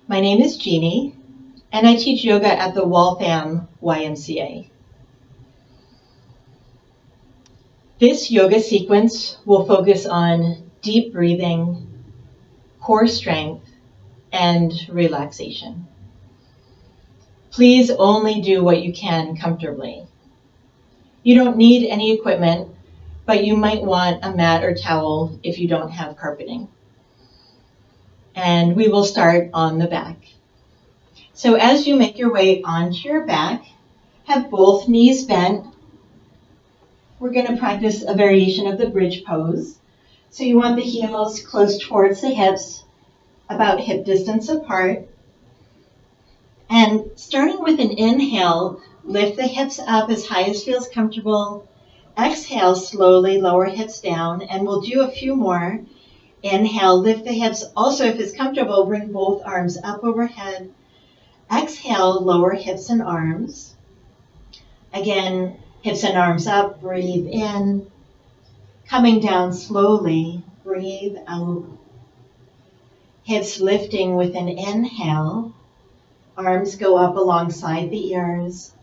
My name is Jeannie, and I teach yoga at the Waltham YMCA. This yoga sequence will focus on deep breathing, core strength, and relaxation. Please only do what you can comfortably. You don't need any equipment, but you might want a mat or towel if you don't have carpeting. And we will start on the back. So as you make your way onto your back, have both knees bent. We're going to practice a variation of the bridge pose. So you want the heels close towards the hips, about hip distance apart. And starting with an inhale, lift the hips up as high as feels comfortable. Exhale, slowly lower hips down, and we'll do a few more. Inhale, lift the hips. Also, if it's comfortable, bring both arms up overhead. Exhale, lower hips and arms. Again, hips and arms up, breathe in. Coming down slowly, breathe out. Hips lifting with an inhale. Arms go up alongside the ears.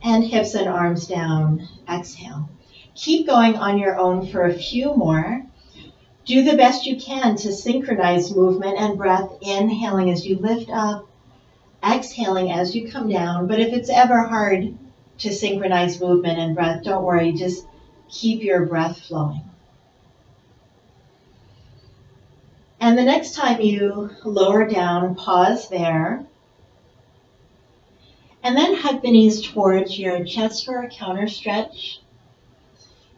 And hips and arms down, exhale. Keep going on your own for a few more. Do the best you can to synchronize movement and breath, inhaling as you lift up, exhaling as you come down. But if it's ever hard to synchronize movement and breath, don't worry, just keep your breath flowing. And the next time you lower down, pause there. And then hug the knees towards your chest for a counter stretch.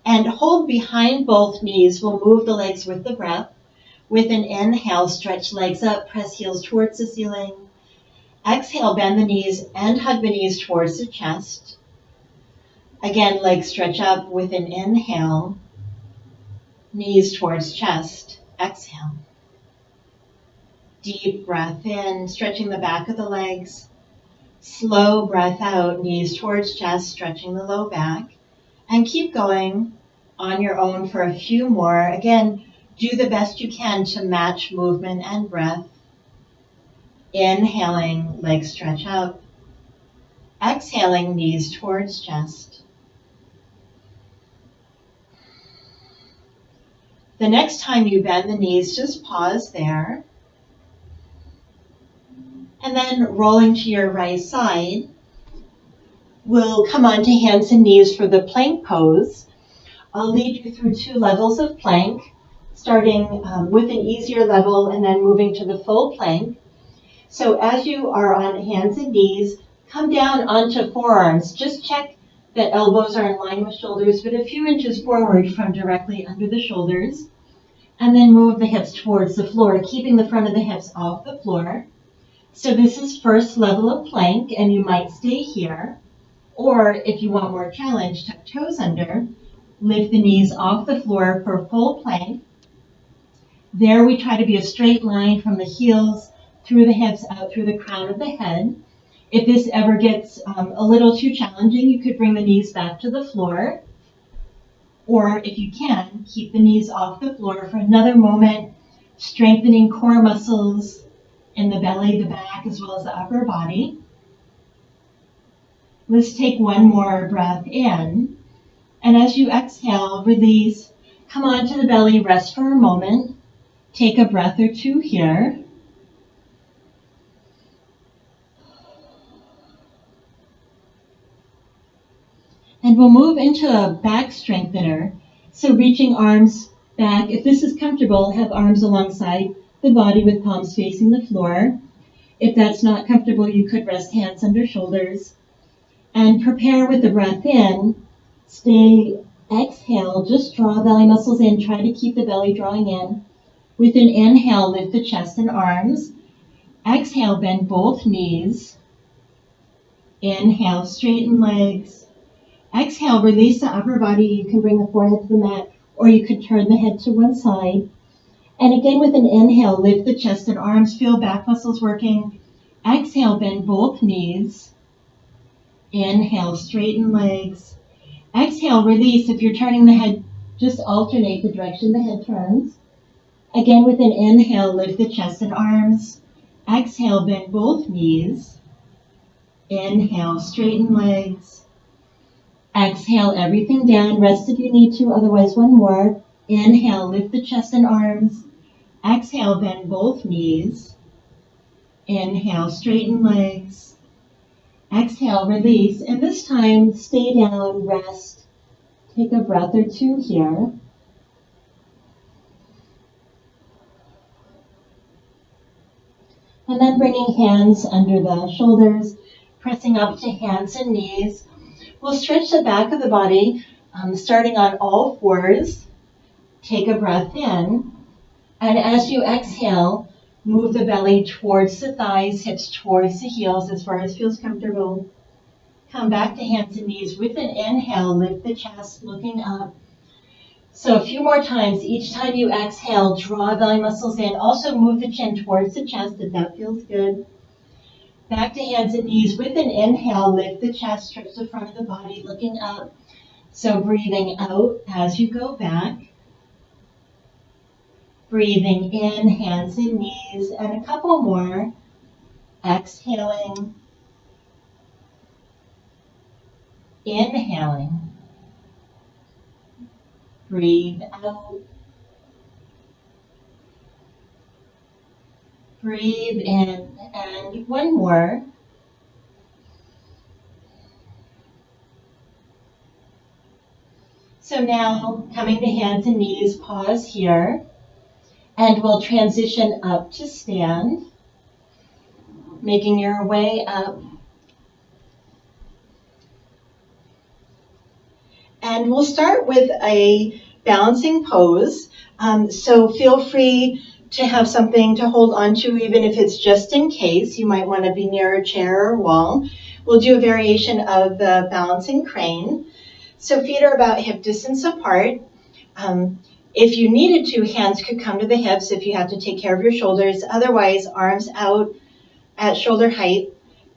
And hold behind both knees. We'll move the legs with the breath. With an inhale, stretch legs up, press heels towards the ceiling. Exhale, bend the knees and hug the knees towards the chest. Again, legs stretch up with an inhale. Knees towards chest. Exhale. Deep breath in, stretching the back of the legs. Slow breath out, knees towards chest, stretching the low back. And keep going on your own for a few more. Again, do the best you can to match movement and breath. Inhaling, legs stretch up. Exhaling, knees towards chest. The next time you bend the knees, just pause there. And then rolling to your right side, we'll come onto hands and knees for the plank pose. I'll lead you through 2 levels of plank, starting with an easier level and then moving to the full plank. So as you are on hands and knees, come down onto forearms. Just check that elbows are in line with shoulders, but a few inches forward from directly under the shoulders. And then move the hips towards the floor, keeping the front of the hips off the floor. So this is first level of plank, and you might stay here. Or if you want more challenge, tuck toes under. Lift the knees off the floor for full plank. There we try to be a straight line from the heels through the hips out through the crown of the head. If this ever gets a little too challenging, you could bring the knees back to the floor. Or if you can, keep the knees off the floor for another moment, strengthening core muscles in the belly, the back, as well as the upper body. Let's take one more breath in. And as you exhale, release, come onto the belly, rest for a moment. Take a breath or 2 here. And we'll move into a back strengthener. So reaching arms back. If this is comfortable, have arms alongside the body with palms facing the floor. If that's not comfortable, you could rest hands under shoulders. And prepare with the breath in. Stay, exhale, just draw belly muscles in. Try to keep the belly drawing in. With an inhale, lift the chest and arms. Exhale, bend both knees. Inhale, straighten legs. Exhale, release the upper body. You can bring the forehead to the mat, or you could turn the head to one side. And again, with an inhale, lift the chest and arms. Feel back muscles working. Exhale, bend both knees. Inhale, straighten legs. Exhale, release. If you're turning the head, just alternate the direction the head turns. Again, with an inhale, lift the chest and arms. Exhale, bend both knees. Inhale, straighten legs. Exhale, everything down. Rest if you need to, otherwise one more. Inhale, lift the chest and arms. Exhale, bend both knees. Inhale, straighten legs. Exhale, release. And this time, stay down, rest. Take a breath or two here. And then bringing hands under the shoulders, pressing up to hands and knees. We'll stretch the back of the body, starting on all fours. Take a breath in. And as you exhale, move the belly towards the thighs, hips towards the heels as far as feels comfortable. Come back to hands and knees. With an inhale, lift the chest, looking up. So a few more times. Each time you exhale, draw belly muscles in. Also move the chin towards the chest if that feels good. Back to hands and knees. With an inhale, lift the chest, stretch the front of the body, looking up. So breathing out as you go back. Breathing in, hands and knees, and a couple more. Exhaling. Inhaling. Breathe out. Breathe in, and one more. So now, coming to hands and knees, pause here, and we'll transition up to stand, making your way up. And we'll start with a balancing pose. So feel free to have something to hold on to, even if it's just in case. You might want to be near a chair or wall. We'll do a variation of the balancing crane. So feet are about hip distance apart. If you needed to, hands could come to the hips if you have to take care of your shoulders. Otherwise, arms out at shoulder height.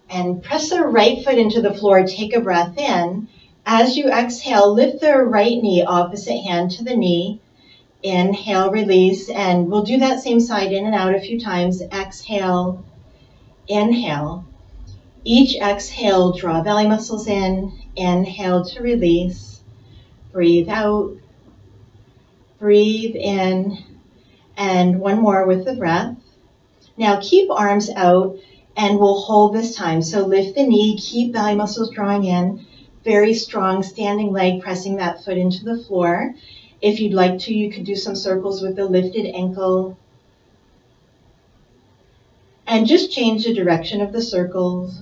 And press the right foot into the floor. Take a breath in. As you exhale, lift the right knee, opposite hand to the knee. Inhale, release, and we'll do that same side in and out a few times. Exhale, inhale. Each exhale, draw belly muscles in. Inhale to release. Breathe out. Breathe in. And one more with the breath. Now keep arms out, and we'll hold this time. So lift the knee, keep belly muscles drawing in. Very strong standing leg, pressing that foot into the floor. If you'd like to, you could do some circles with the lifted ankle. And just change the direction of the circles.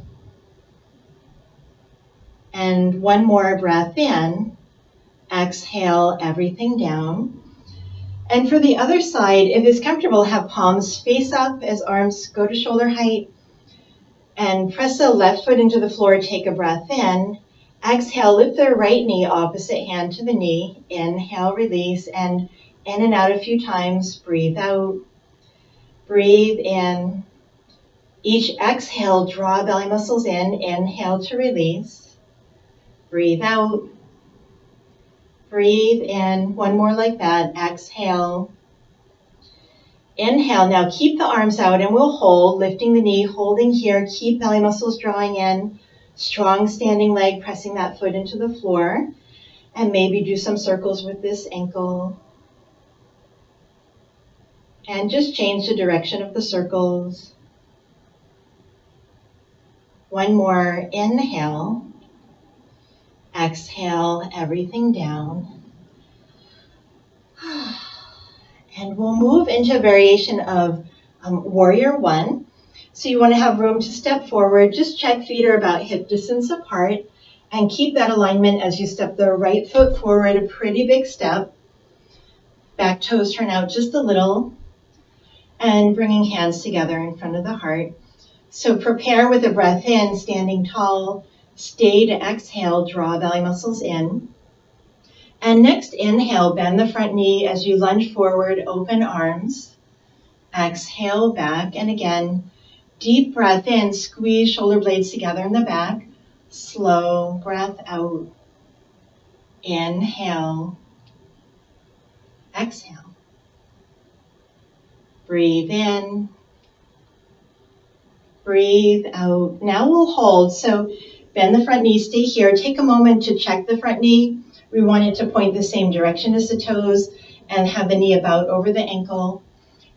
And one more breath in. Exhale everything down. And for the other side, if it's comfortable, have palms face up as arms go to shoulder height. And press the left foot into the floor, take a breath in. Exhale, lift the right knee, opposite hand to the knee. Inhale, release, and in and out a few times. Breathe out. Breathe in. Each exhale, draw belly muscles in. Inhale to release. Breathe out. Breathe in. One more like that. Exhale. Inhale. Now keep the arms out and we'll hold, lifting the knee, holding here. Keep belly muscles drawing in. Strong standing leg, pressing that foot into the floor. And maybe do some circles with this ankle. And just change the direction of the circles. One more. Inhale. Exhale everything down. And we'll move into a variation of Warrior One. So you want to have room to step forward. Just check feet are about hip distance apart. And keep that alignment as you step the right foot forward, a pretty big step. Back toes turn out just a little. And bringing hands together in front of the heart. So prepare with a breath in, standing tall. Stay to exhale, draw belly muscles in. And next, inhale, bend the front knee as you lunge forward, open arms. Exhale back, and again, deep breath in, squeeze shoulder blades together in the back. Slow breath out. Inhale. Exhale. Breathe in. Breathe out. Now we'll hold. So bend the front knee, stay here. Take a moment to check the front knee. We want it to point the same direction as the toes and have the knee about over the ankle.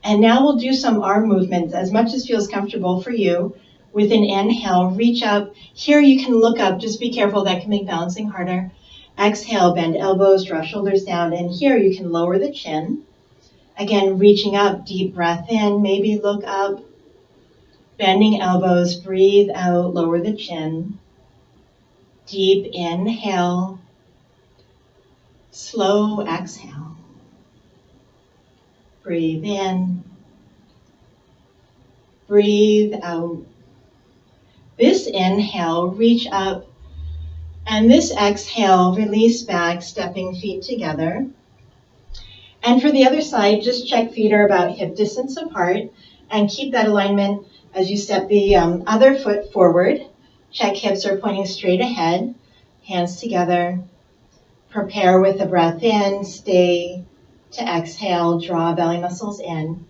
And now we'll do some arm movements as much as feels comfortable for you. With an inhale, reach up. Here you can look up. Just be careful, that can make balancing harder. Exhale, bend elbows, draw shoulders down. And here you can lower the chin. Again, reaching up, deep breath in, maybe look up. Bending elbows, breathe out, lower the chin. Deep inhale, slow exhale. Breathe in, breathe out. This inhale, reach up, and this exhale, release back, stepping feet together. And for the other side, just check feet are about hip distance apart, and keep that alignment as you step the other foot forward. Check hips are pointing straight ahead, hands together. Prepare with the breath in, stay to exhale, draw belly muscles in.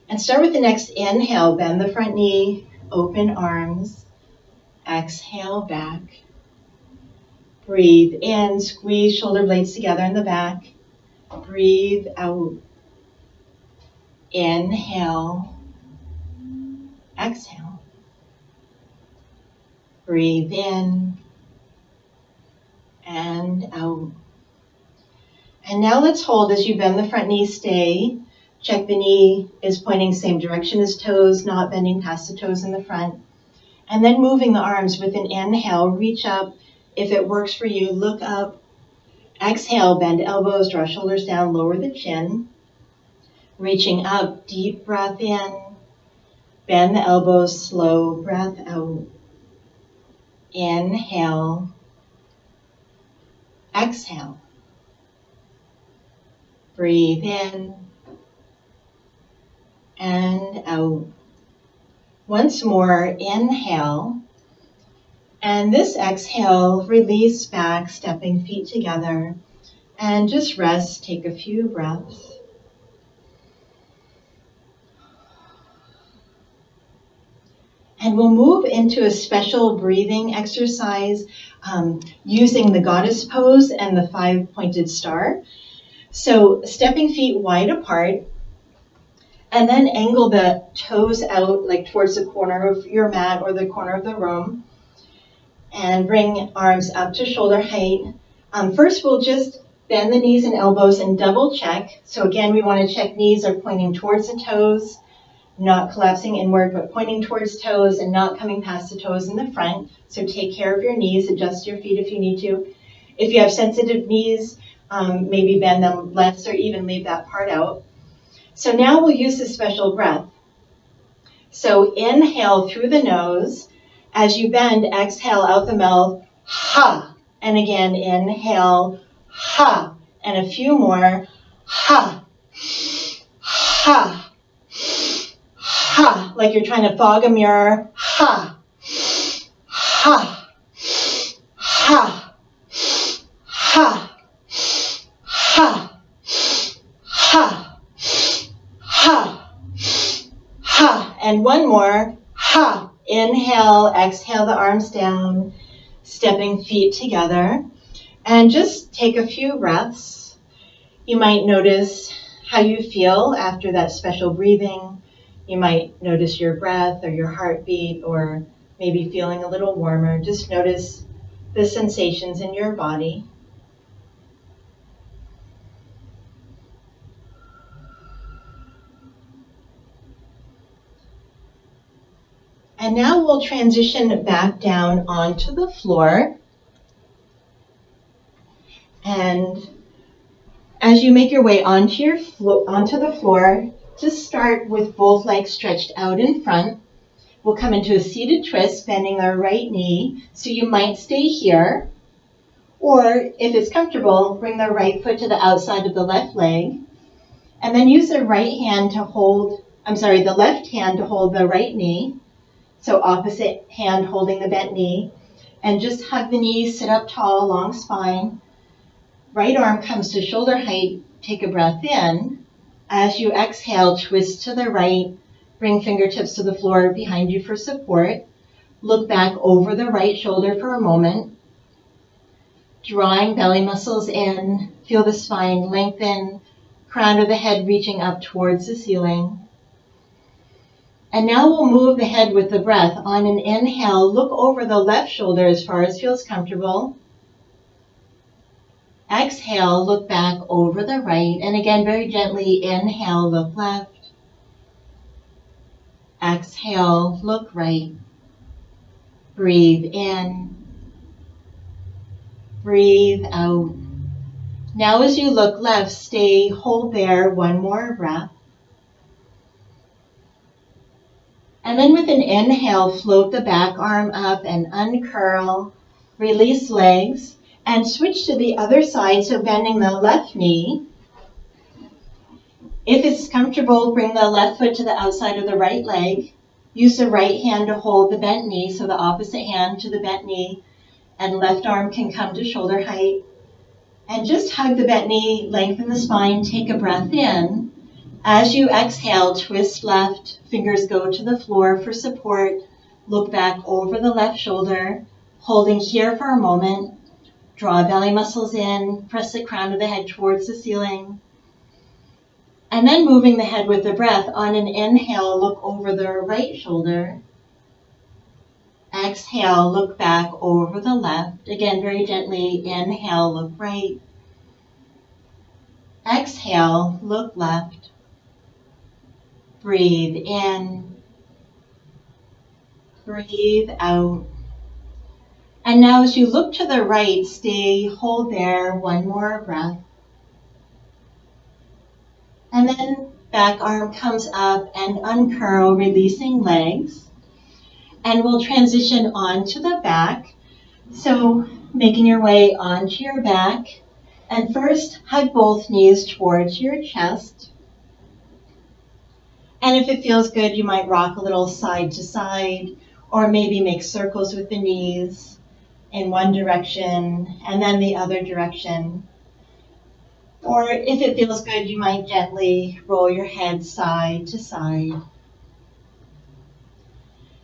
And start with the next inhale, bend the front knee, open arms. Exhale back. Breathe in, squeeze shoulder blades together in the back. Breathe out. Inhale. Exhale. Breathe in and out. And now let's hold as you bend the front knee, stay. Check the knee is pointing same direction as toes, not bending past the toes in the front. And then moving the arms with an inhale, reach up. If it works for you, look up. Exhale, bend elbows, draw shoulders down, lower the chin. Reaching up, deep breath in. Bend the elbows, slow breath out. Inhale. Exhale. Breathe in and out. Once more, inhale. And this exhale, release back, stepping feet together. And just rest, take a few breaths. And we'll move into a special breathing exercise using the goddess pose and the 5-pointed star. So stepping feet wide apart, and then angle the toes out like towards the corner of your mat or the corner of the room. And bring arms up to shoulder height. First, we'll just bend the knees and elbows and double check. So again, we want to check knees are pointing towards the toes, not collapsing inward, but pointing towards toes and not coming past the toes in the front. So take care of your knees, adjust your feet if you need to. If you have sensitive knees, maybe bend them less or even leave that part out. So now we'll use a special breath. So inhale through the nose. As you bend, exhale out the mouth, ha. And again, inhale, ha. And a few more, ha, ha, ha. Like you're trying to fog a mirror, ha, ha, ha, ha, ha, ha, ha, ha. And one more, ha. Inhale, exhale the arms down, stepping feet together. And just take a few breaths. You might notice how you feel after that special breathing. You might notice your breath or your heartbeat or maybe feeling a little warmer. Just notice the sensations in your body. And now we'll transition back down onto the floor. And as you make your way onto the floor, just start with both legs stretched out in front. We'll come into a seated twist, bending our right knee. So you might stay here, or if it's comfortable, bring the right foot to the outside of the left leg. And then use the left hand to hold the right knee. So opposite hand holding the bent knee. And just hug the knees, sit up tall, long spine. Right arm comes to shoulder height. Take a breath in. As you exhale, twist to the right. Bring fingertips to the floor behind you for support. Look back over the right shoulder for a moment. Drawing belly muscles in. Feel the spine lengthen. Crown of the head reaching up towards the ceiling. And now we'll move the head with the breath. On an inhale, look over the left shoulder as far as feels comfortable. Exhale, look back over the right. And again, very gently inhale, look left. Exhale, look right. Breathe in. Breathe out. Now as you look left, hold there, one more breath. And then with an inhale, float the back arm up and uncurl. Release legs and switch to the other side, so bending the left knee. If it's comfortable, bring the left foot to the outside of the right leg. Use the right hand to hold the bent knee, so the opposite hand to the bent knee, and left arm can come to shoulder height. And just hug the bent knee, lengthen the spine, take a breath in. As you exhale, twist left, fingers go to the floor for support. Look back over the left shoulder, holding here for a moment. Draw belly muscles in, press the crown of the head towards the ceiling. And then moving the head with the breath. On an inhale, look over the right shoulder. Exhale, look back over the left. Again, very gently, inhale, look right. Exhale, look left. Breathe in. Breathe out. And now as you look to the right, hold there, one more breath. And then back arm comes up and uncurl, releasing legs. And we'll transition onto the back. So making your way onto your back. And first, hug both knees towards your chest. And if it feels good, you might rock a little side to side, or maybe make circles with the knees in one direction and then the other direction. Or if it feels good, you might gently roll your head side to side.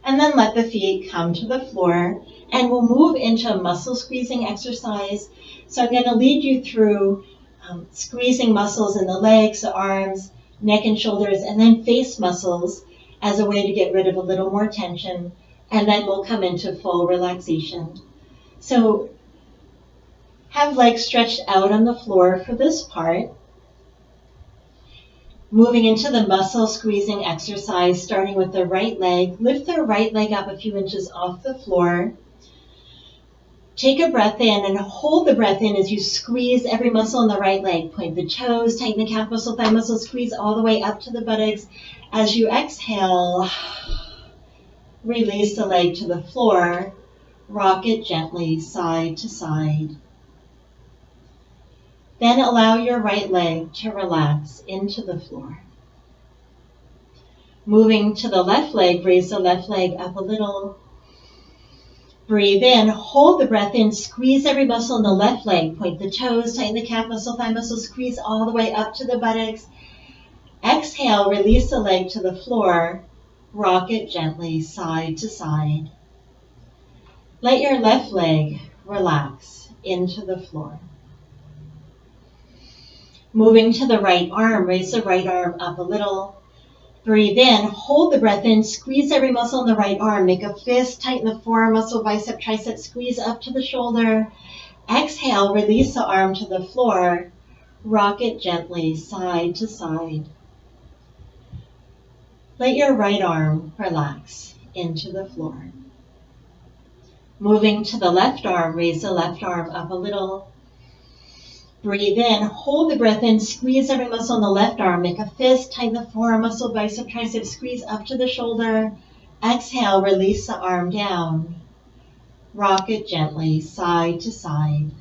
And then let the feet come to the floor, and we'll move into a muscle squeezing exercise. So I'm going to lead you through squeezing muscles in the legs, the arms, neck and shoulders, and then face muscles as a way to get rid of a little more tension. And then we'll come into full relaxation. So have legs stretched out on the floor for this part. Moving into the muscle squeezing exercise, starting with the right leg. Lift the right leg up a few inches off the floor. Take a breath in and hold the breath in as you squeeze every muscle in the right leg. Point the toes, tighten the calf muscle, thigh muscle, squeeze all the way up to the buttocks. As you exhale, release the leg to the floor. Rock it gently side to side. Then allow your right leg to relax into the floor. Moving to the left leg, raise the left leg up a little. Breathe in, hold the breath in, squeeze every muscle in the left leg. Point the toes, tighten the calf muscle, thigh muscle, squeeze all the way up to the buttocks. Exhale, release the leg to the floor. Rock it gently side to side. Let your left leg relax into the floor. Moving to the right arm, raise the right arm up a little. Breathe in, hold the breath in, squeeze every muscle in the right arm. Make a fist, tighten the forearm muscle, bicep, tricep, squeeze up to the shoulder. Exhale, release the arm to the floor. Rock it gently side to side. Let your right arm relax into the floor. Moving to the left arm, raise the left arm up a little. Breathe in, hold the breath in, squeeze every muscle in the left arm. Make a fist, tighten the forearm muscle, bicep, tricep, squeeze up to the shoulder. Exhale, release the arm down. Rock it gently side to side.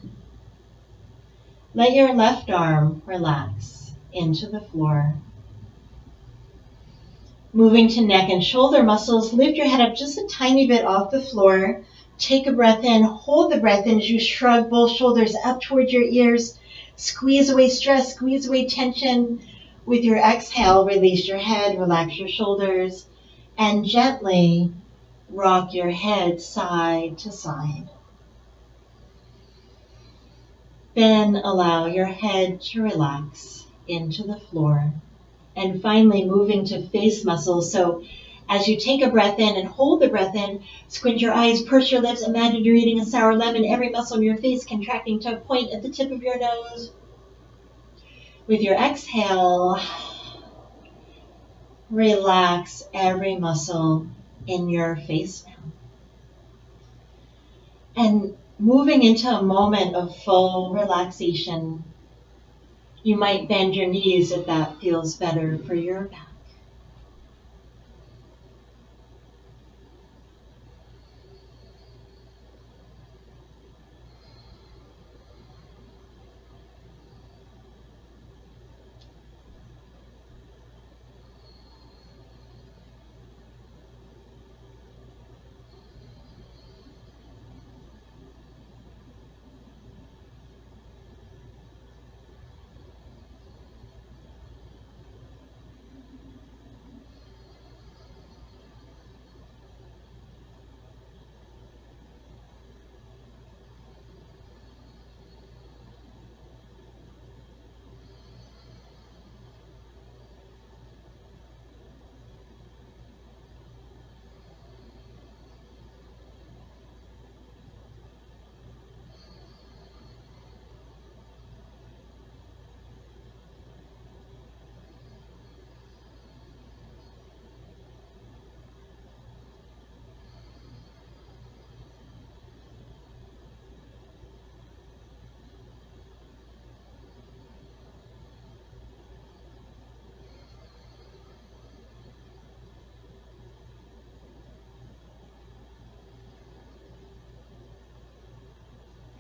Let your left arm relax into the floor. Moving to neck and shoulder muscles, lift your head up just a tiny bit off the floor. Take a breath in, hold the breath in as you shrug both shoulders up towards your ears. Squeeze away stress, squeeze away tension. With your exhale, release your head, relax your shoulders, and gently rock your head side to side. Then allow your head to relax into the floor. And finally, moving to face muscles. So as you take a breath in and hold the breath in, squint your eyes, purse your lips, imagine you're eating a sour lemon, every muscle in your face contracting to a point at the tip of your nose. With your exhale, relax every muscle in your face now. And moving into a moment of full relaxation, you might bend your knees if that feels better for your back.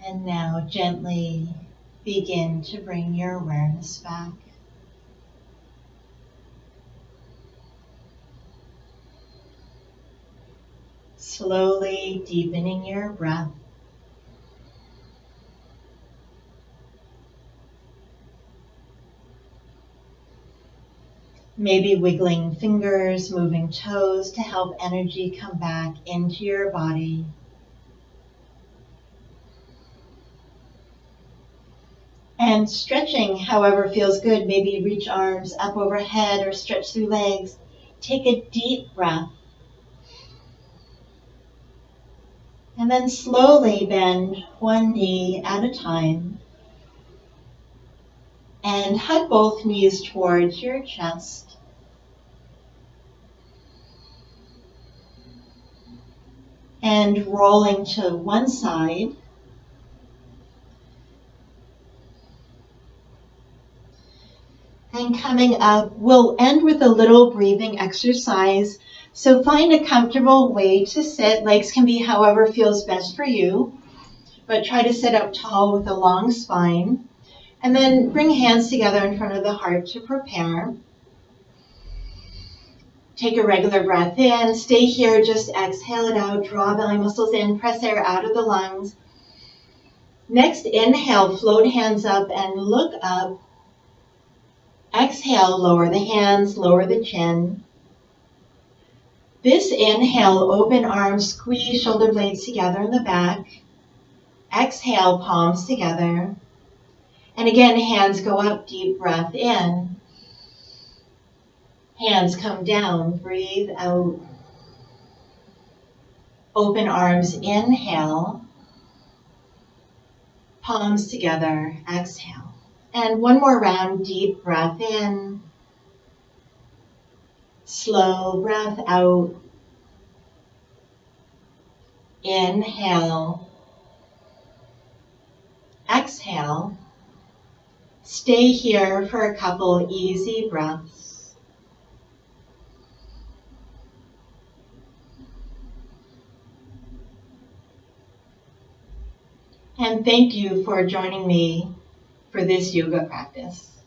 And now gently begin to bring your awareness back. Slowly deepening your breath. Maybe wiggling fingers, moving toes to help energy come back into your body. And stretching, however feels good. Maybe reach arms up overhead or stretch through legs. Take a deep breath. And then slowly bend one knee at a time. And hug both knees towards your chest. And rolling to one side. And coming up, we'll end with a little breathing exercise. So find a comfortable way to sit. Legs can be however feels best for you. But try to sit up tall with a long spine. And then bring hands together in front of the heart to prepare. Take a regular breath in. Stay here. Just exhale it out. Draw belly muscles in. Press air out of the lungs. Next, inhale. Float hands up and look up. Exhale. Lower the hands. Lower the chin. This inhale. Open arms. Squeeze shoulder blades together in the back. Exhale. Palms together. And again, hands go up. Deep breath in. Hands come down. Breathe out. Open arms, inhale. Palms together, exhale. And one more round, deep breath in. Slow breath out. Inhale. Exhale. Stay here for a couple easy breaths. And thank you for joining me for this yoga practice.